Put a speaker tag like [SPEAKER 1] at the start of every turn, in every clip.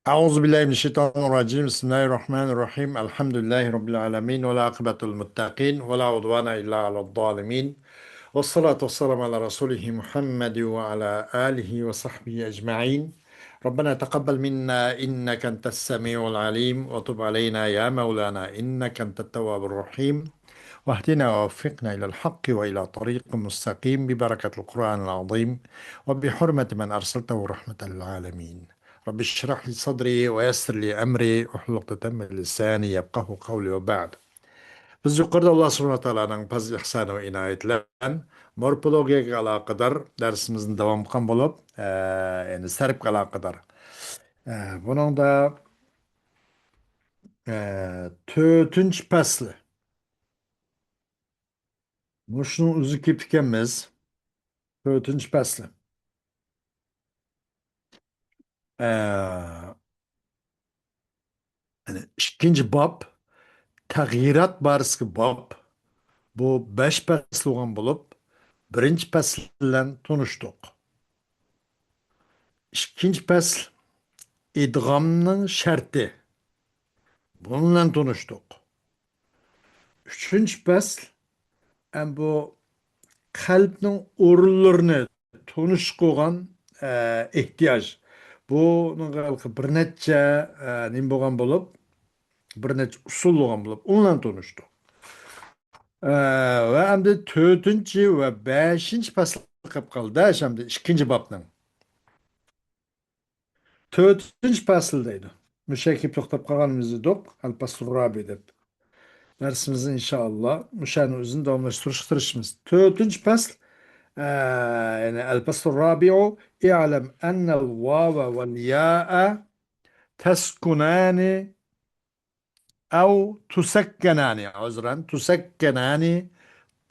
[SPEAKER 1] أعوذ بالله من الشيطان الرجيم بسم الله الرحمن الرحيم الحمد لله رب العالمين ولا عقبة المتقين ولا عدوان إلا على الظالمين والصلاة والسلام على رسوله محمد وعلى آله وصحبه أجمعين. ربنا تقبل منا إنك أنت السميع العليم وتب علينا يا مولانا إنك أنت التواب الرحيم واهدنا ووفقنا إلى الحق وإلى طريق مستقيم ببركة القرآن العظيم وبحرمة من أرسلته رحمة للعالمين. رب اشرح لي صدري ويسر لي أمري واحلل عقدة من لساني يفقه قولي وبعد. Biz yuqorida Alloh subhanahu va taoloning fazl ihsoni va inoyatlari morfologiyaga aloqador darsimizni davom qilgan bo'lib, endi sarfga aloqador. Buningda to'rtinchi fasli. Mushuni o'zi kelib ekanmiz. To'rtinchi fasli. Yani ikkinchi bob tag'yirot borasida bob. Bu 5 fasl bo'lgan bo'lib, birinchi fasl bilan tanishdik. Ikkinchi fasl idg'omning sharti. Bunun bilan tanishdik. Üçüncü fasl bu qalbning o'rinlarini tonish qo'ygan ehtiyoj. Bunga bir necha nim bo'lgan bo'lib, bir necha usul bo'lgan bo'lib, undan tanishdik. Va endi 4-chi va 5-chi fasl qilib qoldi, endi ikkinchi bobning. 4-chi fasl deydi. Mushakib to'xtab qolganimizni do'q, al-fasl rabi deb. Dersimizni inşallah müşahede özünü davamlaştırıştırışımız. Dördüncü fasl yani el-fasl rabi'u i'lem ennel vave vel ya'a teskunani أو تسكنان عذرا تسكنان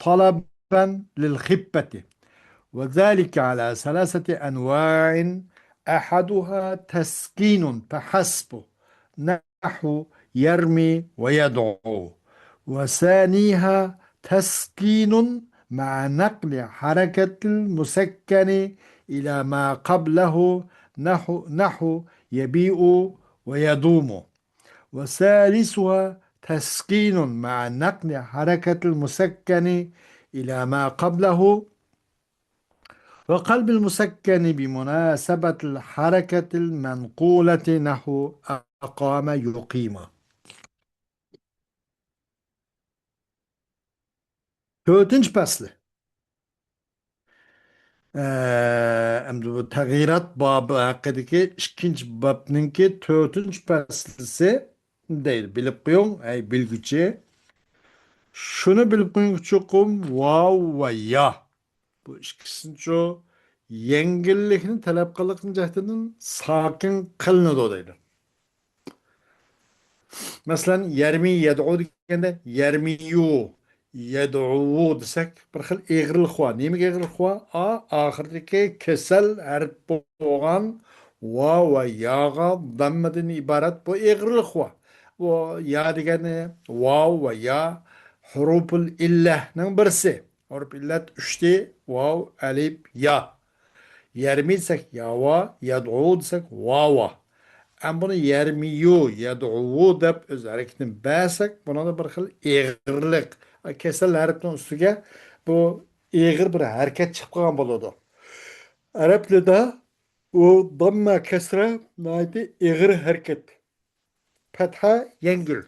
[SPEAKER 1] طلبا للخبة وذلك على ثلاثة أنواع أحدها تسكين فحسب نحو يرمي ويدعو وثانيها تسكين مع نقل حركة المسكن إلى ما قبله نحو يبيء ويدوم وثالثها تسكين مع نقل حركة المسكن إلى ما قبله وقلب المسكن بمناسبة الحركة المنقولة نحو أقام يقيم. Dördüncü faslı. Endi bu tag'yirot bobi haqidagi ikkinchi bobninki 4-faslisi deydi. Bilib qo'ying, ey bilguchi. Shuni bilib qo'ying chuqum vav va ya. Bu ikkisinchi yengillikni talab qilgan jihatidan sokin qilinadi deydi. Masalan, yarmi yad'u deganda yarmiyu yad'u desak bir xil egrilik bor. Nimaga egrilik bor? Oxirdagi kasal harf bo'lgan va yaga dammadan iborat bu egrilik bor. Bu ya degani vav va ya huruful illahning birisi. Huruf illat 3 vav, alif, ya. Yarmi desak yava, yad'u desak vava. Bunu yermiyu yad'u deb o'z harakatini bersak, buna da bir xil eg'irlik, kasal harfning ustiga bu eg'ir bir harakat chiqib qolgan bo'ladi. Arab tilida u damma kasra naydi eg'ir harakat. Fatha yengil.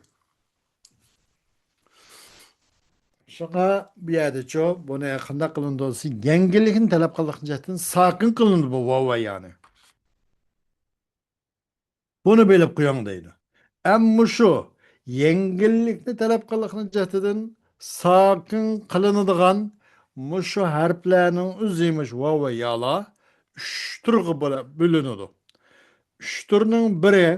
[SPEAKER 1] Shunga bu yerda buni qanday qilindi? Yengillikni talab qilgan jihatdan sokin qilindi bu vava yani. Bunu bilib qo'ying deydi. Ammo shu yengillikni talab qilgan jihatidan sokin qilinadigan mushu harflarning o'zimish va yala 3 turga bo'linadi. 3 turning biri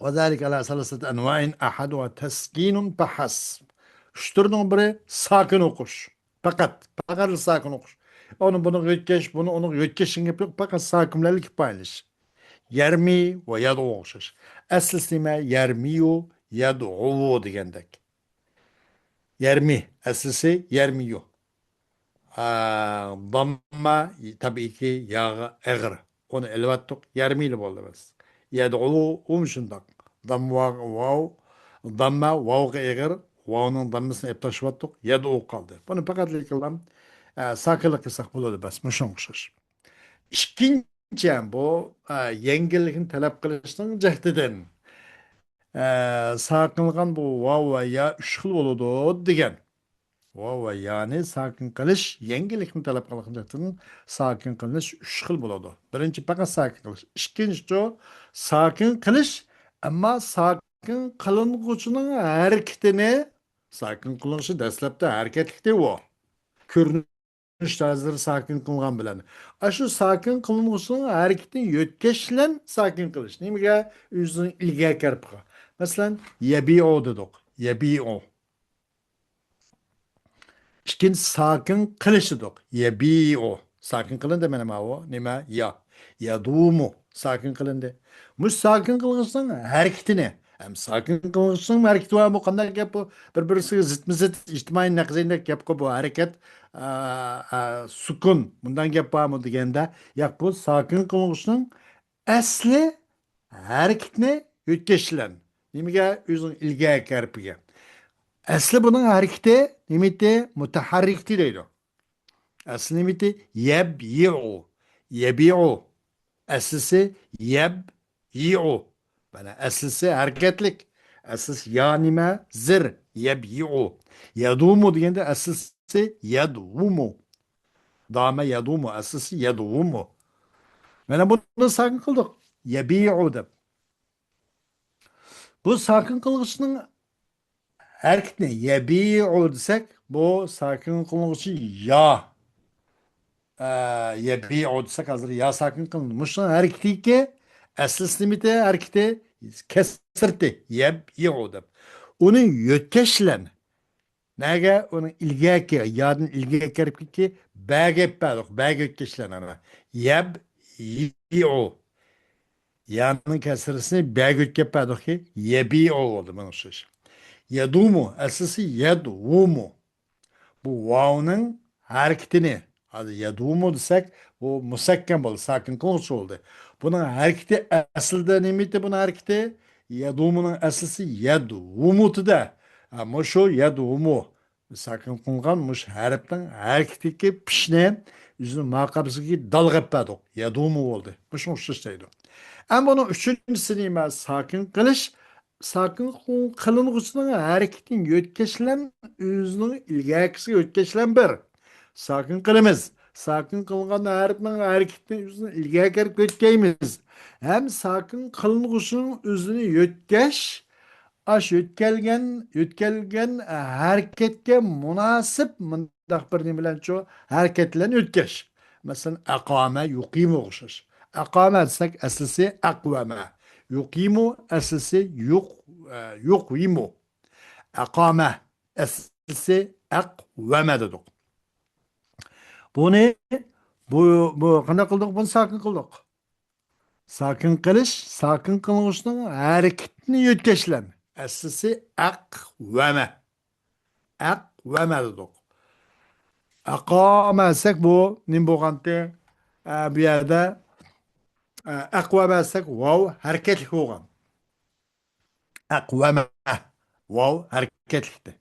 [SPEAKER 1] وذلك على ثلاثة أنواع أحدها تسكين فحسب. 3 turning biri sokin o'qish. Faqat sokin o'qish. Bunu yetkash, onu yetkazishga gap yo'q, faqat sokinlik paylash. Yermi ve yad'u o'xshash. Aslisi yermiyu yad'u degandek. Yermi aslisi yermiyu. Damma tabii ki yağı egri. Onu elvattık. Yarmili oldu biz. Yed'u şundak. Damma vav. Damma vavga eğer. Vav'nın dammasını hep taşıvattık. Yed'u kaldı. Bunu fakat kılan sakılık kısak buladı bas. Muşun kuşur. İkinci bu yengillikin talep kılışının cehdiden. Sakınlıgan bu vav ve ya üç xil boludu degen. Vav ve yani sakin kılış yengilikni talep kılgan cehdiden sakin kılış üç xil boludu. Birinci fakat sakin kılış. İkinci o sakin kılış ama sakin kılınğucunun hareketini sakin kılınışı dastlabda hareketlikte o. Tarzları sakin kılgan bilen. Aşı sakin kılınmışsın hareketini yötkeşlen sakin kılış. Neymi yüzün ilgiye kerpika. Mesela yebi o dedik. Yebi o. İşkin sakin kılışıdık. Yebi o. Sakin kılın demene ma o. Nima ya. Ya mu sakin kılın de. Muş sakin kılmışsın hareketini. Hem sakin kılmışsın hareketi var mı? Kandak yap bu. Birbirisi zıt mı zıt içtimai nakzeyindek yap bu hareket. Sukun. Bundan yap mı degende. Yak bu sakin kılmışsın. Asli hareketini yötkeşilen. Nimiga yüzün ilgiye kerpiga. Aslı bunun hareketi nimiti mutaharrikti deydi. Aslı nimiti yebyi'u. Yebyi'u. Aslısı yebyi'u. Bana aslısı hareketlik. Aslısı ya nime zir. Yebyi'u. Yadumu diyende aslısı yadumu. Dame yadumu. Aslısı yadumu. Bana bunu sakın kıldık. Yebi'u da. Bu sakın kılgısının hareketine yebi'u desek bu sakın kılgısı ya. Yebi'u desek hazır ya sakın kılmış. Hareketi ki asıl limiti hareketi kesirti. Yebi'u da. Onu yötkeşlen. Nege onun ilgiye ki yadın ilgiye kerip ki bäge bädok bäge yötkeşlen ana. Yebi'u. Yanın kesrisini bäge yötkeşlen ki yebi'u oldu bunun söz. Yadumu aslısı yadumu. Bu vav'nın hareketini hadi yadumu desek bu musakken oldu. Sakin konusu oldu. Bunun hareketi aslında nemiydi bunun hareketi? Yadumunun aslısı yadumutu da. Ama şu yadumu. Sakin kılgan muş harften hareketi ki pişne yüzünün makabısı ki dalgıp yadumu oldu. Bu şu şeydi. Ama bunun üçüncüsü neyme sakin kılış. Sakin kılınğısının hareketin yötkeşilen özünün ilgakisi yötkeşilen bir. Sakin kılımız. Sakin kılgan hareketin özünün ilgakisi yötkeyimiz. Hem sakin kılınğısının özünü yötkeş, yötkelgen hareketke münasip mındak bir ne bilen ço hareketlen yötkeş. Mesela akame yukimu okşaş. Akame desek aslısı akvame. Yukimu aslısı yukimu. Akame aslısı akvame dedik. Bu ne? Bu kana kıldık bunu sakin kıldık. Sakin kılış, sakin kılışının hareketini yötkeşlen. Aslısı akvame. Akvame dedik. Akame desek bu nim boğantı bir yerde akvame desek vav hareketli olgan. Akvame vav hareketlikti.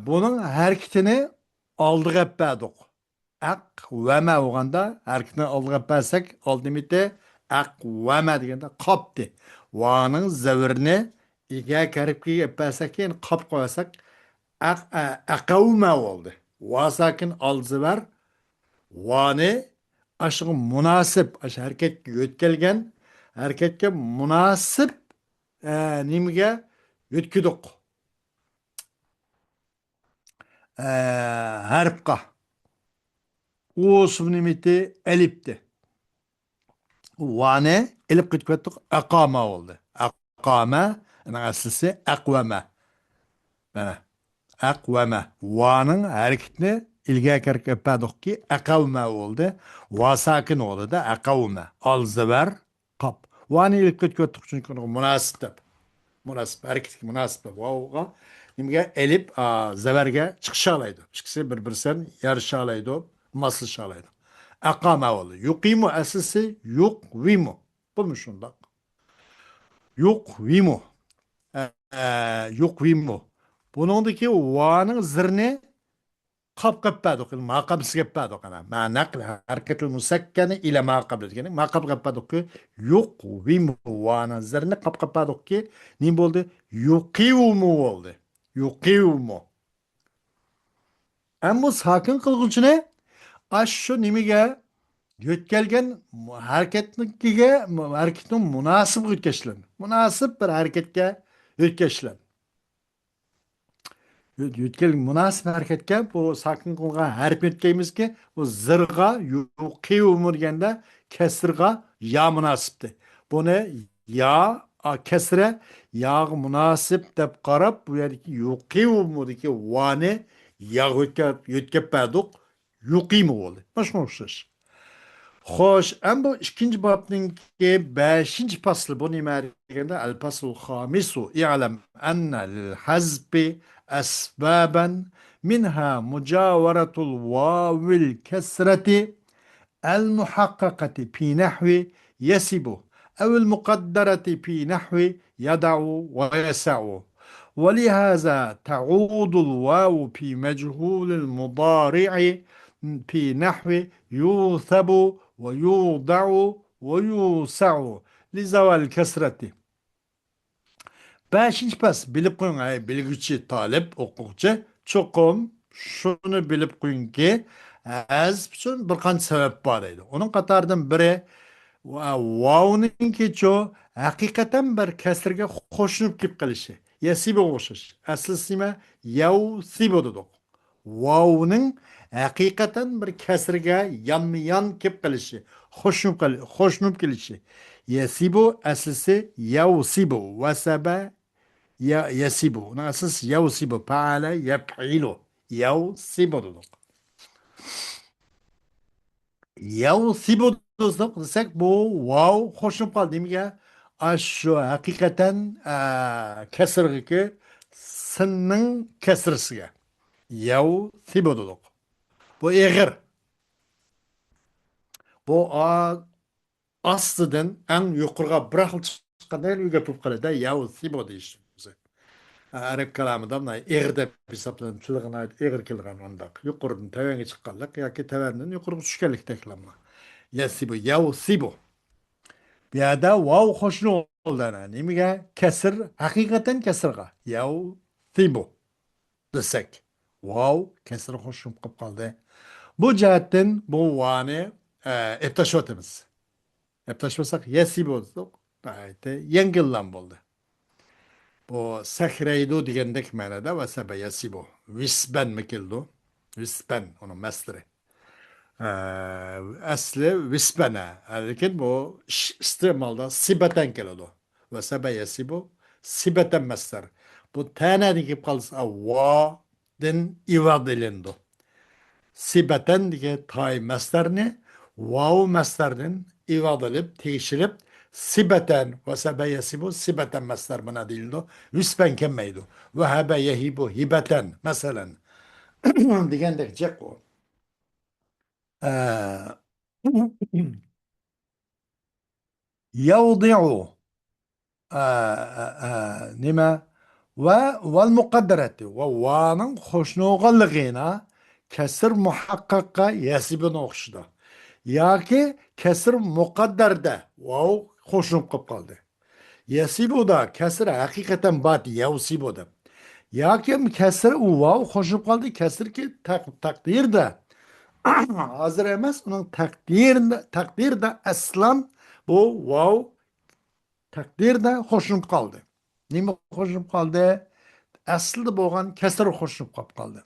[SPEAKER 1] Bunun hareketini aldık hep bədik. Akvame olganda hareketini aldık hep bəsek aldımite akvame degende kaptı. Va'nın zəvirini ikiye kerip ki hep bəsek kap koyasak akavme oldu. Va sakin al zıver vani aşığı münasip aşı hareket yötkelgen hareketke münasip nimge yötküdük. Harpka. O nimiti elipti. Vane elip gittik akama oldu. Akama aslısı akvame. Bana. Akvame. Va'nın hareketini ilgiye kerk epedik ki akavme oldu. Va sakin oldu da akavme. Alzıver kap. Va'nı ilip gittik çünkü münasip. Münasip. Hareket münasip. Va'ga nimge elip zeverge çıkışalaydı. Çıkısı birbirsen yarışalaydı. Masıl şalaydı. Akame oldu. Yukimu aslisi yukvimu. Bu mu şunda? Yukvimu. Yukvimu. Bunundaki va'nın zırnı قاب قبادوك ما قبل سكبادوك أنا مع نقل حركة المسكنة إلى ما قبل يعني ما قبل قبادوك يقوم وانا زرنا قاب قبادوك نيم بولد يقيوم بولد يقيوم أما ساكن kılgıçne aşşu nimige yötkelgen hareketin münasip yötkeşlen münasip bir hareketke yötkeşlen Yütkел мунасиб әрекетке бұл сакын қылған әріп еткеймізге бұл зырға юқи өміргенде кесірға я мунасипті. Бұны я кесіре яғы мунасип деп қарап бұл ердегі юқи өмірдегі ваны яғы өткеп бәдік юқимы болды. Başka ұқсас. Xoş, em bu ikinci babının ki beşinci faslı bu nimerinde el faslu khamisu i'lem enne lil hazbi esbaben minha mucavaratul vavil kesreti el muhakkakati fi nahvi yesibu evil mukaddereti fi nahvi yada'u ve yesa'u ولهذا تعود الواو في مجهول المضارع في نحو يوثب ويوضع ويوسع لزوال الكسرة. Beşinci pas bilip koyun ay bilgiçi talip okuyucu çokum şunu bilip koyun ki az için bir kan sebep var idi. Onun katardan biri vav'nın ki ço hakikaten bir kesirge hoşnup kip kılışı. Yesibe oluşuş. Asıl sime yav sibo dedik. Vav'nın hakikaten bir kesirge yan kip kılışı. Hoşnup kılışı. Yesibo aslısı yav sibo. Vesebe yesibo. Onun aslısı yav sibo. Paale yep'ilu. Yav sibo dedik. Yav sibo desek bu vav hoşnup kaldı değil mi ya? Aşu hakikaten kesirge ki sının kesirsiga. Yav sibo dedik. Bu eğir. Bu aslıdan en yukarıga bırakıl çıkanlar üge püpkale de yav sibo deyişimiz. Arap kalamında buna eğir de hesaplanın. Çılgın ait eğir kilgan ondak. Yukarıdan tevenge çıkarlık ya ki tevenden yukarı düşkerlik teklamla. Ya sibo, yav sibo. Bir yada vav hoşnu oldu ana. Nemiga kesir, hakikaten kesirga. Yav sibo desek. Vav kesir hoşnu kıp kaldı. Bu cihetten bu vani eptaşvatımız. Eptaşvasak yesibo dedik. Gayet yengillan oldu. Bu sehreydu digendek manada ve sebe yesibo. Visben mikildu. Visben onun mesleri. Asli visbene. Lakin bu istimalda sibeten geliyordu. Ve sebe yesibo. Sibeten mesler. Bu tane dikip kalırsa va din ivad edilindi. Sibeten diye tay meslerini vav meslerinin ivad edilip, teşilip sibeten ve sebe yesibu sibeten mesler buna değildi. Hüsben kemmeydi. Ve hebe yehibu hibeten mesela. Digendek cek o. Yavdi'u nima ve mukaddereti ve va'nın hoşnuğalligina kesir muhakkakka yesibin okşuda. Ya ki kesir mukadderde vav hoşnup kıp kaldı. Yesibu da kesir hakikaten bat yavsibu da. Ya ki kesir vav hoşnup kaldı kesir ki takdirde hazır emez onun takdirde aslan bu vav takdirde hoşnup kaldı. Nima hoşnup kaldı? Aslında boğan kesir hoşnup kap kaldı.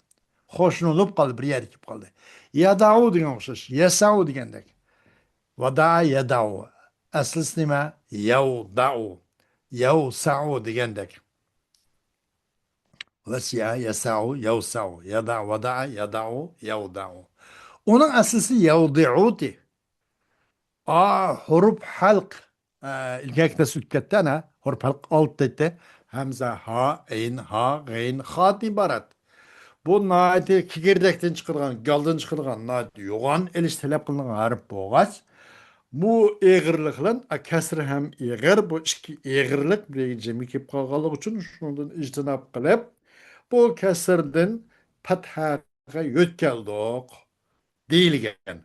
[SPEAKER 1] Hoşnulup kaldı bir yer ekip kaldı. Yada'u diyen okşaş. Yesa'u diyendek. Vada'a yada'u. Aslısı nima? Yavda'u. Yavsa'u diyendek. Vesya yesa'u yavsa'u. Yada vada'a yada'u yavda'u. Onun aslısı yavdi'u'ti. Huruf halk. İlkekte sütkettene. Huruf halk alt dedi. Hamza, ha, ayn, ha, gayn, ha ibaret. Bu nati kigirdekten çıkırgan, galdan çıkırgan nati yoğan eliş talep kılınan harf boğaz. Bu eğirliklen a kesir hem eğir bu iki eğirlik bir cemi kip kalgalık için şundan ictinap kılıp bu kesirden pathaga yötkeldik deyilgen.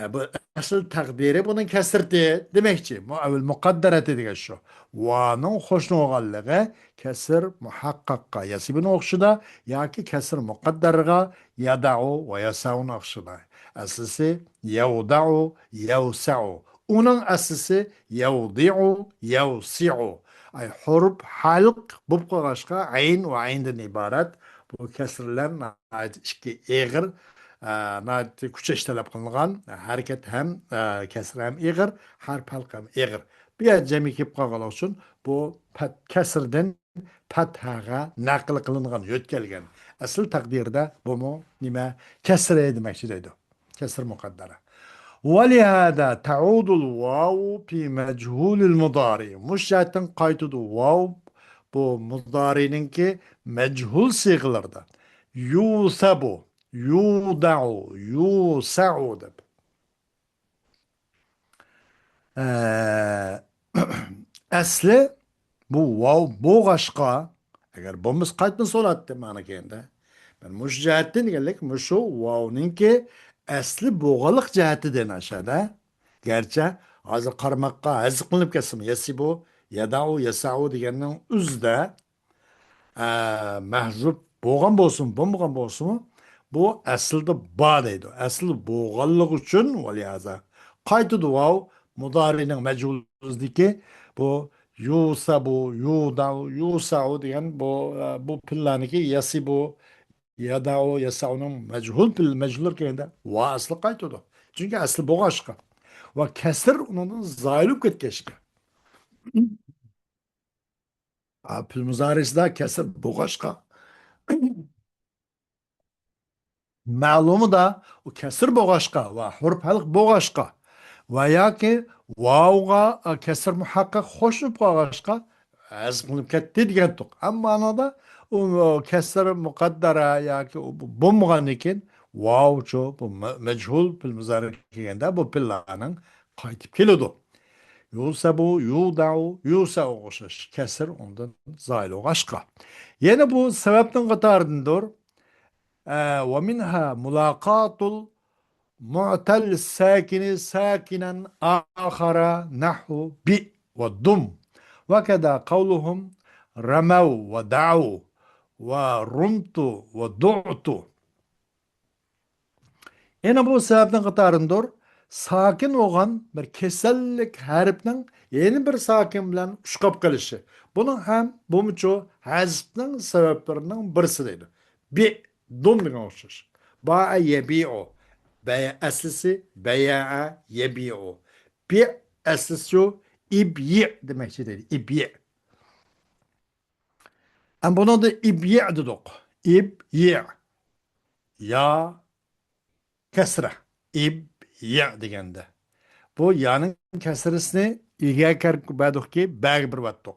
[SPEAKER 1] Bu asıl takdiri bunun kesirdi demekçi. Muavil mukaddereti degan şu. Vanın hoşnuğallığı kesir muhakkakka yasibin okşuda yaki kesir mukadderga yada'u ve yasa'un okşuda. Aslısı yevda'u yevsa'u. Onun aslısı yevdi'u yevsi'u. Ay huruf halk bu başka ayn ve aynden ibaret. Bu kesirler iki eğir nati kuchash talab qilingan harakat ham kasr ham ig'ir harf halq ham ig'ir bu yer jami kelib qolganligi uchun bu kasrdan fathaga naql qilingan yo'tkalgan asl taqdirda bumi nima kasr demoqchi deydi kasr muqaddara ولهذا تعود الواو في مجهول المضارع مش جاتن قايتد واو bu mudari'ninki mechul siğalarda yusabu yuda'u yusa'u deb Ee, asli bu vav bo'g'ashqa agar bo'lmasa qaytmas bo'ladi ma'no kenda ben mush jihatdan deganlik mushu vovninki asli bo'g'aliq jihatidan ashada garchi hozir qarmoqqa hazb qilinib ketsin yasibu yadau yasau deganning uzda mahzub bo'lgan bo'lsin bo'lmagan bo'lsin bu aslida bo deydi asli bo'lganlik uchun valihaza qaytidi vov mudorining majhuzdiki bu yusabu yudau yusau degan bu pillaniki yasibu yadau yasauning majhul pil majhul kelganda va asli qaytidi chunki asli bo'g'ashqa va kasr undan zoyilib ketgachga pil muzarisida kasr bo'g'ashqa ma'lumi da u kasr bo'g'ashqa va hurf halq bo'g'ashqa va yoki vovga kasr muhaqqaq qo'shib qolg'ashqa az qilib ketdi degan tuq ammo ma'noda u kasr muqaddara yoki bo'lmagan ekan vovchu bu majhul pil muzari kelganda bu pillaning qaytib keladi yusabu yudau yusau o'xshash kasr undan zoil o'g'ashqa yana bu sababning qatoridandir ومنها ملاقاة المعتل الساكن ساكنا آخر نحو بئ والضم وكذا قولهم رموا ودعوا ورمت ودعت Yine bu sebepten qatarındır. Sakin olan bir kesellik harfinin yeni bir sakin bilen uşkap kalışı. Bunun hem bu muçu hazfının sebeplerinden birisi deydi. Bir dum degan o'xshash. Ba'a yebi'u. Baya aslisi baya'a yebi'u. Bir aslisi şu ibyi demekçi deydi. İbyi. Ama buna da ibyi dedik. İbyi. Ya kesre. İbyi degende. Bu yanın kesresini ilgaya kerip badık ki bag bir vattık.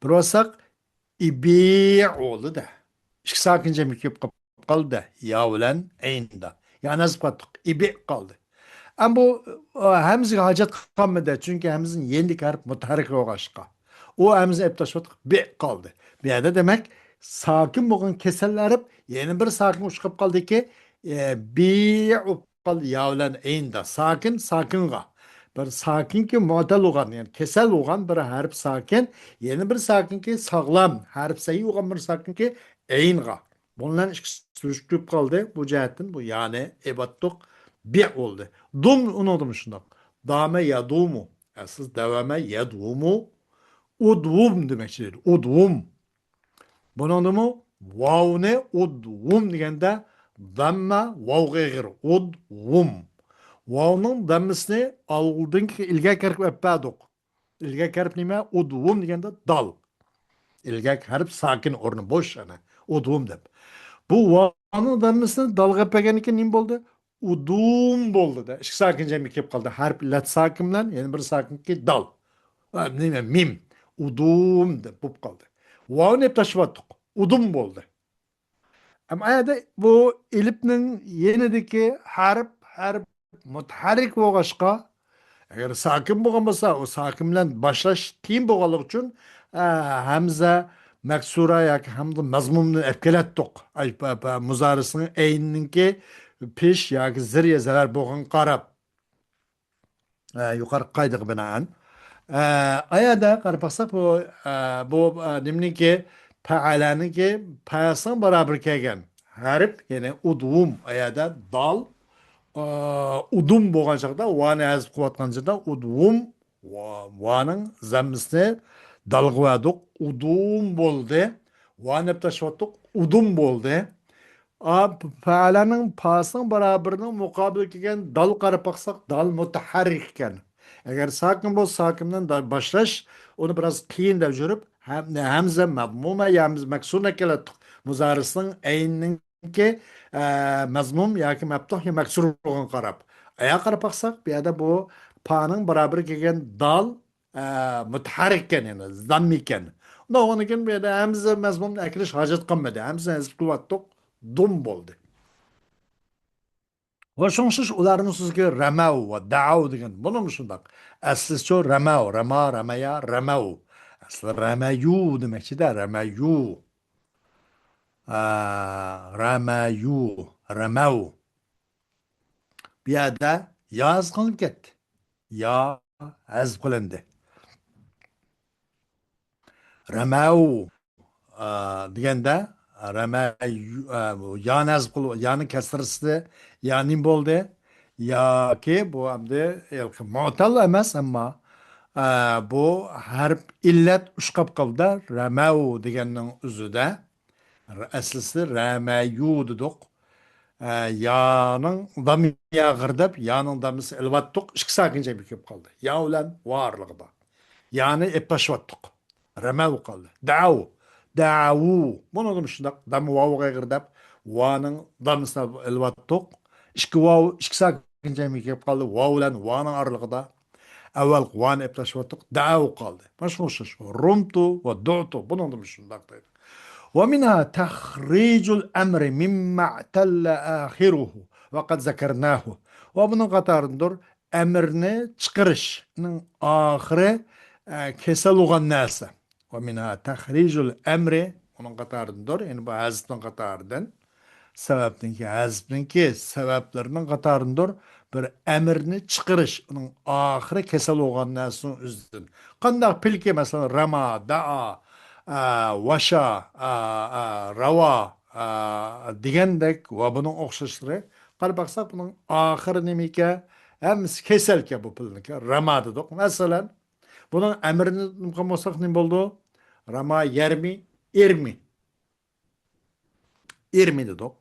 [SPEAKER 1] Bir vasak ibi oldu da. İşte sakince müküp kaldı. Ya ulan eyinde. Ya nasıl battık? İbi kaldı. Ama bu hemzige hacet kalmadı. Çünkü hemzin yendik harf mutaharik olgaçka. O hemzin eptaş battık. Bi kaldı. Bir yerde demek sakin bugün keseller yeni bir sakin uçkap kaldı ki bi kaldı. Ya ulan eyinde. Sakin sakinga. Bir sakin ki muadil olan yani kesel olan bir harf sakin yeni bir sakin ki sağlam harf sayı olan bir sakin ki eynga. Bunların ikisi sürüştürüp kaldı bu cihetin bu yani ebattuk bir oldu. Dum unuttum şundan. Dame yadumu. Asıl devame yadumu. Udvum demek şey. Udvum. Bunun mu? Vav ne? Udvum degende damma vav gıgır. Udvum. Vav'nın dammasını aldın ki ilgak harf öppedik. İlgak harf nime? Udvum degende dal. İlgak harf sakin ornu boş yani. Udvum dep. Bu va'nın dammasını dalga pegeniken nim boldu? Udum boldu da. İşte sakin cemi kep kaldı. Harf lat sakin lan yani bir sakin ki dal. Nime mim. Udum de bu kaldı. Va'nı hep taşıvattık. Udum boldu. Ama ayada bu elipnin yenideki harf mutaharrik boğaşka. Eğer sakin boğamasa o sakin bilen başlaş tiyin boğalık için hamza maksura yak hamda mazmumunu etkilettik. Ay muzarısının eyninki piş yak zirye zarar boğan qarab. Yukarı kaydık binaen. Ayada qarpaqsak bu nimniki paalaniki payasın beraber kegen. Harip yani udum ayada dal udum bo'lgan chog'da vani azib qilayotgan chog'da udum vaning zammisini dalg'ivadik udum bo'ldi vani tashlatdik udum bo'ldi Fa'lanın pasın beraberinin mukabil kelgan dal qarab baqsaq dal mutaharrik ekan. Agar sakin bo'lsa sakindan boshlash uni biroz qiyin deb yurib hamza mazmuma ya maksuna keladi. Muzarisining aynninki mazmum yoki maftuh yo maksur bo'lgan qarab. Aya qarab baqsaq bu yerda bu paning beraber kelgan dal mutaharrik ekan yani zamm ekan. Unda keyin bu yerda hamza mazmumni akilish hojat qolmadi. Hamza hizb qilyaptik. Dum bo'ldi. Va shunsiz ularni sizga ramau va da'u degan bo'limi shundoq. Aslicha ramau, ramaya, ramau. Asli ramayu demakchida, ramayu. Ramayu, ramau. Bu yerda yoz qilib ketdi. Yo hazb qilindi. Ramau deganda yani az yani kasrisi yani bo'ldi yoki bu hamda mu'tal emas ammo bu harf illat ushqab qoldi ramau deganning o'zida aslisi ramayu dedik yaning damiya g'irdab yaning damisi ilvatdiq ikki sakincha kelib qoldi ya bilan varlig'ida yani epashvatdiq ramav qoldi davu bunu da shundoq dam vovga girdab vaning damsina ilvatdiq ikki vov ikki sakincha kelib qoldi vov bilan vaning oralig'ida avval van eplashvatdiq dav qoldi mana shu rumtu va dutu bunu da shundoq deydi ومنها تخريج الأمر مما اعتل آخره وقد ذكرناه وبنun qatarındır əmrini çıxırışның axırı kesel olan narsa. ومنها تخريج الأمر onun qatarındır. Yani bu hazbın qatarıdan sebepninki sebeplerinin qatarındır. Bir əmrini çıxırış onun axırı kesel olan narsının üzdün. Qandaq pilki mesela rama, da'a Vaşa, Rava degandek va buning o'xshashlari qarab baksak bunun ahiri nimike hem keselke bu pulniki Rama dedik. Masalan bunun emrini nimqan bo'lsak nim bo'ldi? Rama yermi, irmi. Irmi dedik.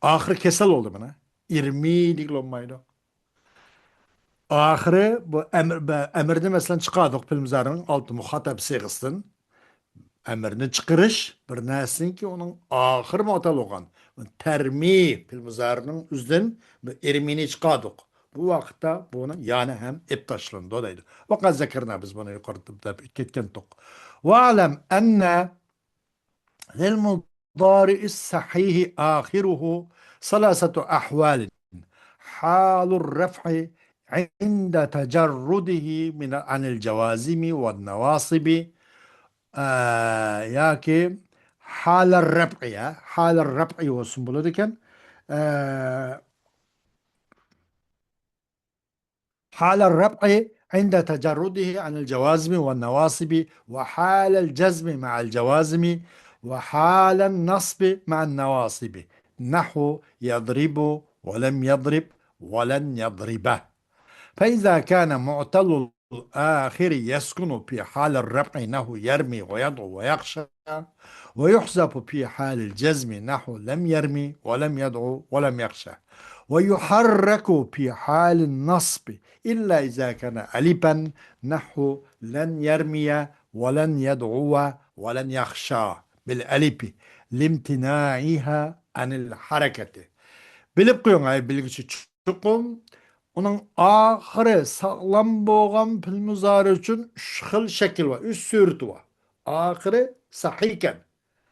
[SPEAKER 1] Ahiri kesel oldu bana. İrmi degilolmaydi. Ahiri bu emirni mesela çıkardık filmlerin altı muhatap sig'isidan Əmrini çıxırış bir nəsin ki, onun axır muatal olğan. Tərmi filmizarının üzdən ermini çıxadıq. Bu vaxtda bunu yani hem iptaşlandı o deydi. Ve qad zəkirna biz bunu yukarıda ketken tok. Ve alem enne lil mudari'is sahih ahiruhu salasatu ahvalin. Halur raf'i عند تجرده من عن الجوازم والنواصب yaki haler rab'i olsun bulurken حال الربع عند تجرده عن الجوازم والنواصب وحال الجزم مع الجوازم وحال النصب مع النواصب نحو يضرب ولم يضرب ولن يضربه فإذا كان معتل الآخر يسكن في حال الرفع نحو يرمي ويدعو ويخشى ويحذف في حال الجزم نحو لم يرمي ولم يدعو ولم يخشى ويحرك في حال النصب إلا إذا كان ألفا نحو لن يرمي ولن يدعو ولن يخشى بالألف لامتناعها عن الحركة bilip koyun ay bilgisi çukum onun ahırı sağlam boğan filmuzarı için üç xil şekil var, üç sürtü var. Ahırı sahiyken,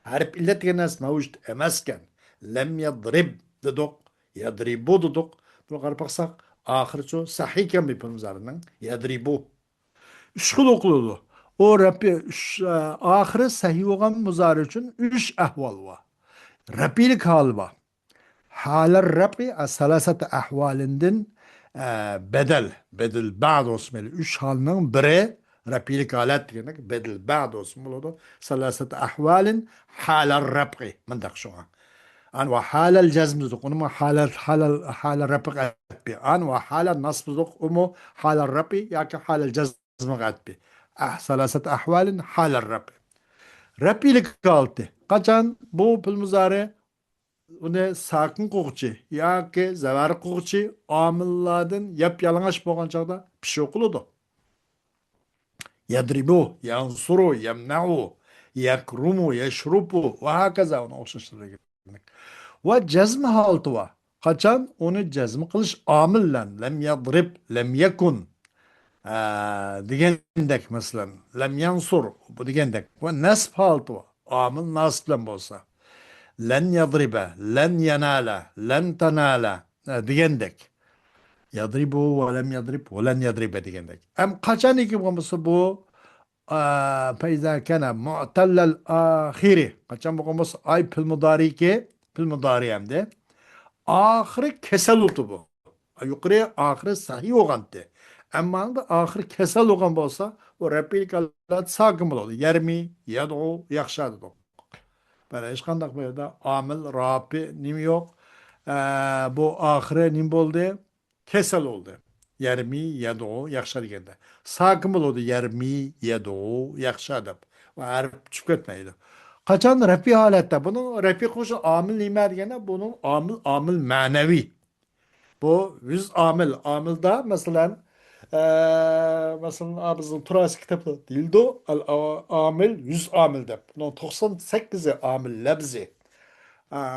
[SPEAKER 1] harip illet genes mevcut emezken, lem yadrib dedik. Yadribu dedik. Bunu qarab baxsaq, axırı şu sahih ekan bir pulmuzarının. Yadribu. Üç xil oquldu. O Rabbi axırı sahih olan muzari üçün üç ahval var. Rabbilik hal var. Halar Rabbi salasat ahvalinden bedel ba'd osmeli. Üç halının biri Rabbilik halat demek bedel ba'd osmelu. Salasat ahvalin halar Rabbi. Mandak şu an. An ve halal cezm dedik. Onu mu halal Rabbi gatbi. An ve halal nasb dedik. O mu halal Rabbi ya ki halal cezm gatbi. Salasat ahvalin halal Rabbi. Rabbilik kaldı. Kaçan bu pul muzari uni sakin qo'g'chi yoki zavar qo'g'chi omillardan yap yalang'och bo'lgan chog'da pishiq qiladi. Yadribu, yansuru, yamna'u, yakrumu, yashrubu va hokazo uni o'xshashtiradi. Va jazm holati va qachon uni jazm qilish omil bilan lam yadrib, lam yakun degandek masalan lam yansur bu degandek va nasb holati va omil nasb bilan bo'lsa len yadribe, len yenale, len tenale degandek. Yadribu ve lem yadrib ve len yadribe degandek. Hem kaçan iki bulması bu feyza kana mu'tallal ahiri. Kaçan bulması ay pil mudari ki pil mudari hem de. Ahırı kesel oldu bu. Yukarıya ahırı sahih olgandı. Ama da ahırı kesel olgan bolsa o Rabbil kalat sakin buladı. Yermi, yad'u, yakşadı. Böyle hiç kandak böyle de amil, rapi, nim yok. Bu ahire nim oldu? Kesel oldu. Yermi, yedo, yakşa degende. Sakin oldu. Yermi, yedo, yakşa dep. Ve harf çıkıtmaydı. Kaçan rapi halette. Bunun rapi kuşu amil nime degende bunun amil manevi. Bu yüz amil. Amilda mesela mesela bizim Turası kitabı değildi o. Amil yüz amil de. Bunun 98'i amil lebzi.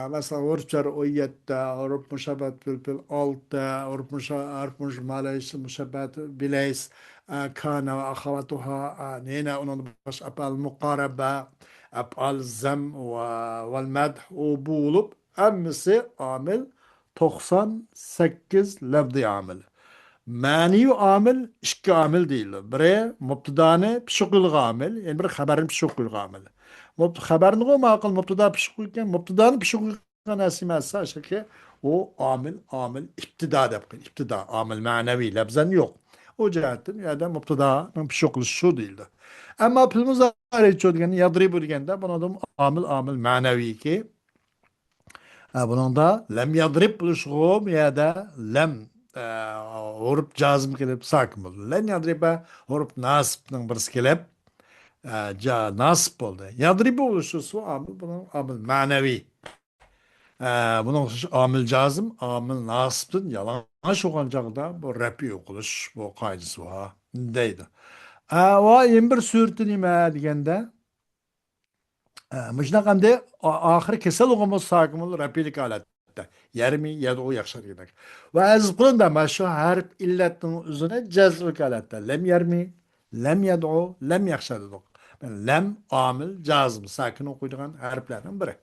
[SPEAKER 1] Mesela Urçar o yette, Avrupa müşabbet bil altı, Avrupa müşabbet müşabbet bileys, kana ve ahavatuha, neyine onun baş apal mukarebe, apal zem ve medh o bu olup, emmisi amil 98 lafzi amil. Mani amil iki amil değil. Biri mubtadani pişukul amil, yani bir haberin pişukul amil. Haberini koyma akıl mubtada pişukulken mubtadanı pişukulken esimezse işte ki o amil iptida yapın. İptida amil manevi lebzen yok. O cihetten ya da mubtadanın pişukulu şu değildi. Ama pilimiz arayı çoğu yadribu degende bunu da amil manevi ki bunun da lem yadrib buluşğum ya da lem vurup cazım kelip sakin buldu. Len yadribe vurup nasibinin birisi kelip nasip oldu. Yadribe oluşursa amil bunun amil manevi. Bunun oluşu amil cazım, amil nasibin yalanış oğancağında bu rapi okuluş, bu kaydısı var. Deydi. Ve 21 sürtün ime degende مش نقم ده آخر کسل و قمص ساکمل رپیل کالت ده yermi ya da o yakşar demek. Ve ezkulun da maşu harf illetin üzerine cezr kalette. Lem yermi, lem yad'u, lem yakşar dedik. Yani lem, amil, cazm, sakin okuyduğun harflerden biri.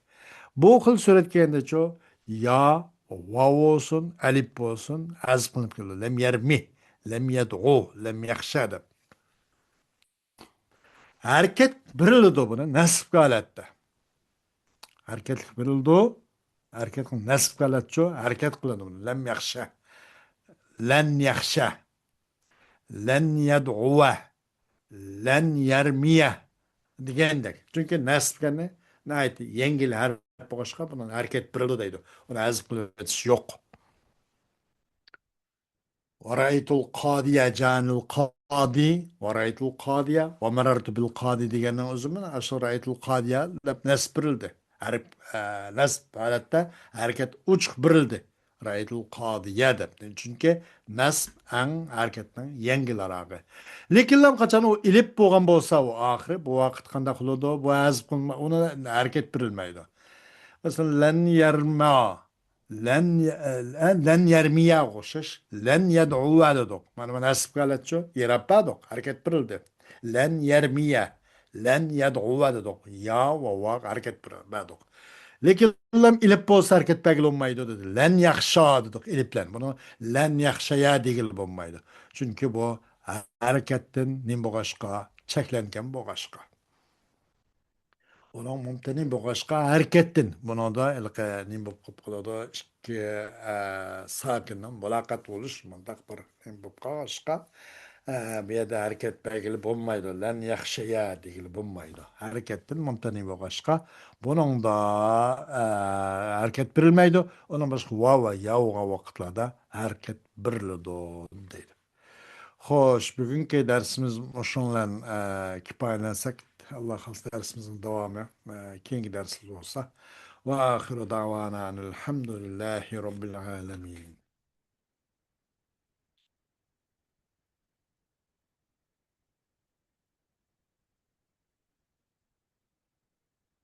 [SPEAKER 1] Bu okul suretkende çoğu ya, vav olsun, elif olsun, ez kılıp geliyor. Lem yermi, lem yad'u, lem yakşar dedik. Hareket birildi bunu nasip kalette. Hareket birildi. Hareket nasip kalatço hareket kıladım. Lem yakşa. Len yakşa. Len yed'uve. Len yermiye. Degandek. Çünkü nasip kanı nait yengil harf boşka bunun hareket birildi deydi. Ona azıp kılıyoruz yok. ورأيت القاضية جان القاضي ورأيت القاضية ومررت بالقاضي ديگenden o zaman aşağı رأيت القاضية nasip birildi. Harf nasip halatta hareket uç birildi. رأيت القاضية deb. Çünkü nasip en hareketin yengil arağı. Lekin lam kaçan o ilip boğan bolsa o ahire bu vakit kanda kılıdı bu azıp kılma ona hareket birilmeydi. Mesela len yerma len yermiye koşuş len yed'u dedik. Mana nasip kalat şu yerapadık hareket birildi. Len yermiye len yed'u dedik. Ya ve va hareket birildi. Lekin lam ilip bolsa hareket belgili olmaydı dedi. Len yakşa dedik iliplen. Bunu len yakşaya degil olmaydı. Çünkü bu hareketin nim boğaşka, çeklenken boğaşka. Onun mumtani boğaşka harekettin. Bunu da ilke nim boğaşka iki sakinden mulakat oluş. Mundak bir nim boğaşka. Bir yerde hareket belgili bulmaydı. Len yakşaya degil bulmaydı. Harekettin mumtani boğaşka. Bunun da hareket birilmeydi. Onun başka vava yavga vakitlarda hareket birildi deydi. Hoş, bugünkü dersimiz şunla kifayelensek, Allah halsı dersimizin devamı, keyingi dersimiz olsa. Ve ahiru davana elhamdülillahi rabbil alemin.